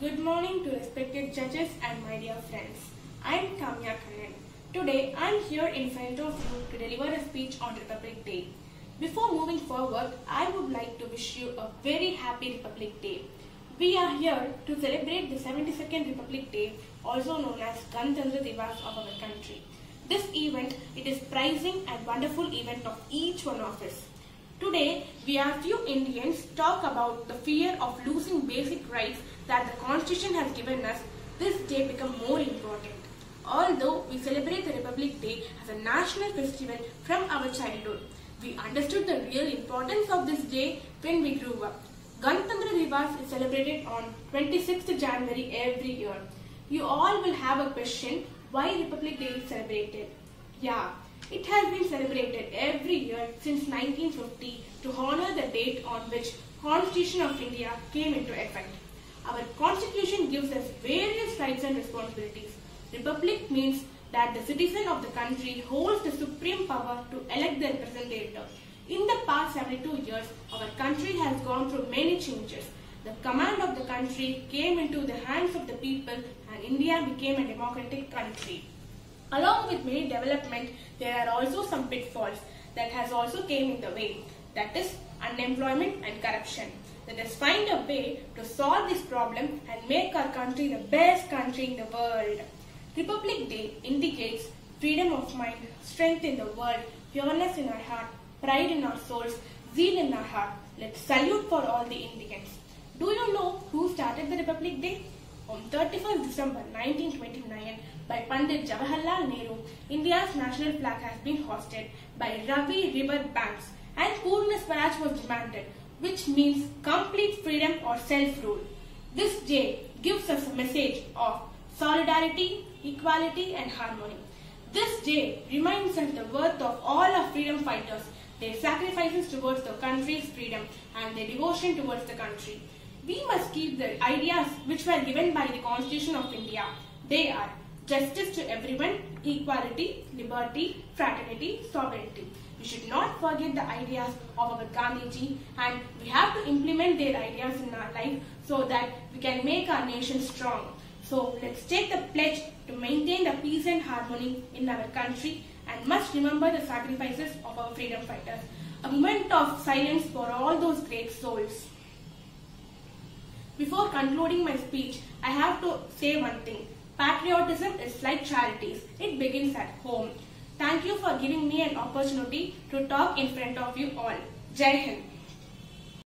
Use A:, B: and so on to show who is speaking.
A: Good morning to respected judges and my dear friends. I am Kamya Kannan. Today I am here in front of you to deliver a speech on Republic Day. Before moving forward, I would like to wish you a very happy Republic Day. We are here to celebrate the 72nd Republic Day, also known as Ganatantra Divas of our country. This event, it is prizing and wonderful event of each one of us. Today, we are few Indians talk about the fear of losing basic rights that the Constitution has given us. This day become more important. Although we celebrate the Republic Day as a national festival from our childhood, we understood the real importance of this day when we grew up. Ganatantra Divas is celebrated on 26th January every year. You all will have a question, why Republic Day is celebrated? Yeah. It has been celebrated every year since 1950 to honor the date on which Constitution of India came into effect. Our Constitution gives us various rights and responsibilities. Republic means that the citizen of the country holds the supreme power to elect the representative. In the past 72 years, our country has gone through many changes. The command of the country came into the hands of the people and India became a democratic country. Along with many development, there are also some pitfalls that has also came in the way. That is unemployment and corruption. Let us find a way to solve this problem and make our country the best country in the world. Republic Day indicates freedom of mind, strength in the world, pureness in our heart, pride in our souls, zeal in our heart. Let's salute for all the Indians. Do you know who started the Republic Day? On 31st December 1929, by Pandit Jawaharlal Nehru, India's national flag has been hoisted by Ravi river banks and Purna Swaraj was demanded, which means complete freedom or self-rule. This day gives us a message of solidarity, equality and harmony. This day reminds us the worth of all our freedom fighters, their sacrifices towards the country's freedom and their devotion towards the country. We must keep the ideas which were given by the Constitution of India. They are justice to everyone, equality, liberty, fraternity, sovereignty. We should not forget the ideas of our Gandhiji and we have to implement their ideas in our life so that we can make our nation strong. So let's take the pledge to maintain the peace and harmony in our country and must remember the sacrifices of our freedom fighters. A moment of silence for all those great souls. Before concluding my speech, I have to say one thing. Patriotism is like charities. It begins at home. Thank you for giving me an opportunity to talk in front of you all. Jai Hind.